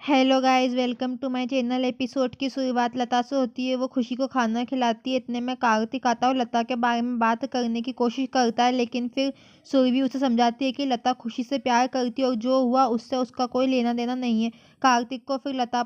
Hello guys, welcome to my channel. Episode की शुरुआत लता से होती है। वो खुशी को खाना खिलाती है। इतने में कार्तिक आता है और लता के बारे में बात करने की कोशिश करता है, लेकिन फिर सुरभि उसे समझाती है कि लता खुशी से प्यार करती है और जो हुआ उससे उसका कोई लेना देना नहीं है। कार्तिक को फिर लता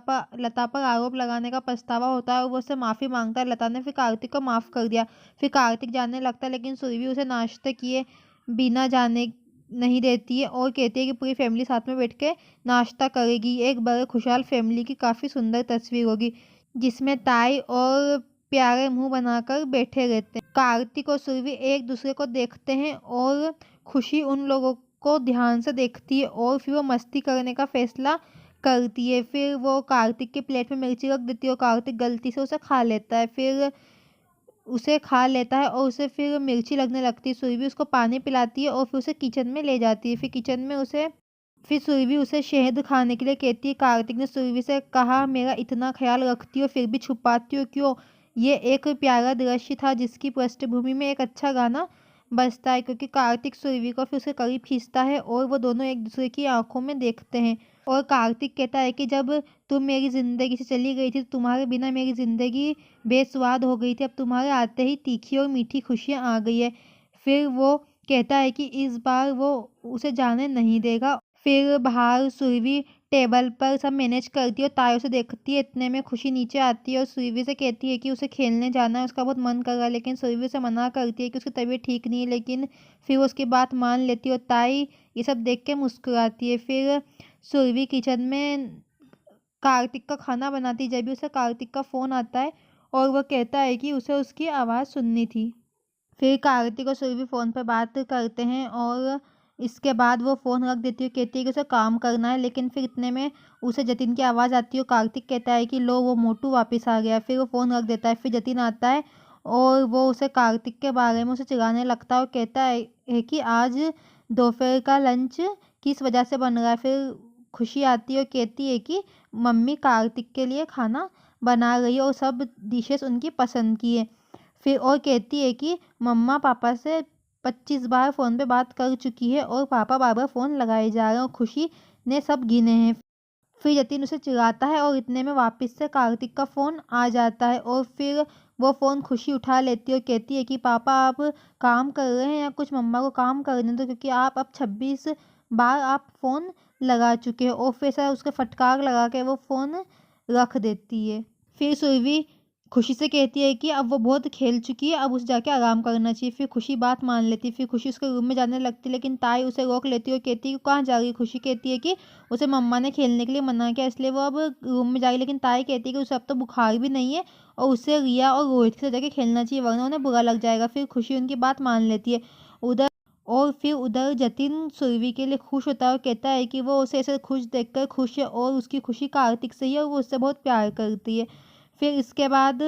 पर आरोप लगाने का पछतावा होता है और वो उससे माफ़ी मांगता है। लता ने फिर कार्तिक को माफ़ कर दिया। फिर कार्तिक जानने लगता है, लेकिन सुरभि उसे नाश्ते किए बिना जाने नहीं देती है और कहती है कि पूरी फैमिली साथ में बैठ के नाश्ता करेगी। एक बड़े खुशहाल फैमिली की काफ़ी सुंदर तस्वीर होगी, जिसमें ताई और प्यारे मुंह बनाकर बैठे रहते हैं। कार्तिक और सुरभि एक दूसरे को देखते हैं और खुशी उन लोगों को ध्यान से देखती है और फिर वो मस्ती करने का फैसला करती है। फिर वो कार्तिक के प्लेट में मिर्ची रख देती है और कार्तिक गलती से उसे खा लेता है। फिर उसे खा लेता है और उसे फिर मिर्ची लगने लगती है। सुरभि उसको पानी पिलाती है और फिर उसे किचन में ले जाती है। फिर सुरभि उसे शहद खाने के लिए कहती है। कार्तिक ने सुरभि से कहा, मेरा इतना ख्याल रखती हो फिर भी छुपाती हो क्यों? ये एक प्यारा दृश्य था जिसकी पृष्ठभूमि में एक अच्छा गाना बजता है, क्योंकि कार्तिक सुरभि को फिर उसके करीब खींचता है और वो दोनों एक दूसरे की आंखों में देखते हैं। और कार्तिक कहता है कि जब तुम मेरी ज़िंदगी से चली गई थी तो तुम्हारे बिना मेरी ज़िंदगी बेस्वाद हो गई थी। अब तुम्हारे आते ही तीखी और मीठी खुशियाँ आ गई है। फिर वो कहता है कि इस बार वो उसे जाने नहीं देगा। फिर बाहर सुरभि टेबल पर सब मैनेज करती है और तारों से देखती है। इतने में खुशी नीचे आती है और सुरभि से कहती है कि उसे खेलने जाना है, उसका बहुत मन कर रहा है। लेकिन सुरभि उसे मना करती है कि उसकी तबीयत ठीक नहीं है, लेकिन फिर वो उसकी बात मान लेती है और ताई ये सब देख के मुस्कुराती है। फिर सुरभि किचन में कार्तिक का खाना बनाती है, जब भी उसे कार्तिक का फ़ोन आता है और वह कहता है कि उसे उसकी आवाज़ सुननी थी। फिर कार्तिक और सुरभि फ़ोन पर बात करते हैं और इसके बाद वो फ़ोन रख देती है, कहती है कि उसे काम करना है। लेकिन फिर इतने में उसे जतिन की आवाज़ आती है और कार्तिक कहता है कि लो वो मोटू वापस आ गया। फिर वो फ़ोन रख देता है। फिर जतिन आता है और वो उसे कार्तिक के बारे में उसे चिढ़ाने लगता है और कहता है कि आज दोपहर का लंच किस वजह से बन रहा है। फिर खुशी आती है और कहती है कि मम्मी कार्तिक के लिए खाना बना रही है और सब डिशेस उनकी पसंद की है। फिर और कहती है कि मम्मा पापा से 25 बार फ़ोन पे बात कर चुकी है और पापा बार-बार फ़ोन लगाए जा रहे हैं और खुशी ने सब गिने हैं। फिर जतिन उसे चिढ़ाता है और इतने में वापस से कार्तिक का फ़ोन आ जाता है और फिर वो फ़ोन खुशी उठा लेती है और कहती है कि पापा आप काम कर रहे हैं या कुछ मम्मा को काम करने दो, क्योंकि आप अब 26 बार आप फ़ोन लगा चुके हो। और फिर ऐसा उसके फटकार लगा के वो फ़ोन रख देती है। फिर सुरभि खुशी से कहती है कि अब वो बहुत खेल चुकी है, अब उसे जाके आराम करना चाहिए। फिर खुशी बात मान लेती है। फिर खुशी उसके रूम में जाने लगती है, लेकिन ताई उसे रोक लेती है और कहती है कि कहाँ जा रही है? खुशी कहती है कि उसे मम्मा ने खेलने के लिए मना किया, इसलिए वो अब रूम में जा रही है। लेकिन ताई कहती है कि उसे अब तो बुखार भी नहीं है और उसे रिया और रोहित के साथ जाके खेलना चाहिए, वरना उन्हें बुरा लग जाएगा। फिर खुशी उनकी बात मान लेती है। उधर फिर उधर जतिन सुरभि के लिए खुश होता है और कहता है कि वो उसे ऐसे खुश देखकर खुश है और उसकी खुशी कार्तिक से ही है और वो उससे बहुत प्यार करती है। फिर इसके बाद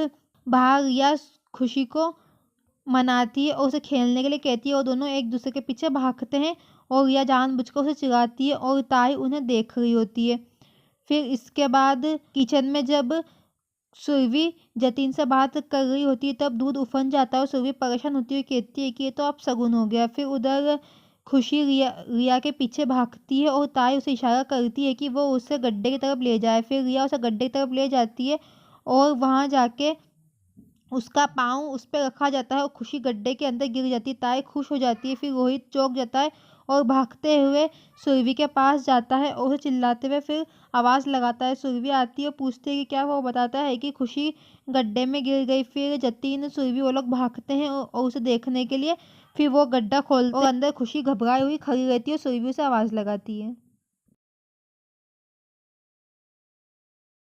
बाहर रिया खुशी को मनाती है और उसे खेलने के लिए कहती है और दोनों एक दूसरे के पीछे भागते हैं और रिया जानबूझकर उसे चिढ़ाती है और ताई उन्हें देख रही होती है। फिर इसके बाद किचन में जब सुरभि जतिन से बात कर रही होती है तब दूध उफन जाता है और सुरभि परेशान होती है, कहती है कि ये तो अब शगुन हो गया। फिर उधर खुशी रिया के पीछे भागती है और ताई उसे इशारा करती है कि वो उसे गड्ढे की तरफ ले जाए। फिर रिया उसे गड्ढे की तरफ ले जाती है और वहाँ जाके उसका पाँव उस पे रखा जाता है और खुशी गड्ढे के अंदर गिर जाती है। ताई खुश हो जाती है। फिर रोहित चौंक जाता है और भागते हुए सुरभि के पास जाता है और उसे चिल्लाते हुए फिर आवाज़ लगाता है। सुरभि आती है और पूछती है कि क्या वो बताता है कि खुशी गड्ढे में गिर गई। फिर जतिन सुरभि वो लोग भागते हैं और उसे देखने के लिए। फिर वो गड्ढा खोलते और अंदर खुशी घबराई हुई खड़ी रहती है और सुरभि उसे आवाज़ लगाती है।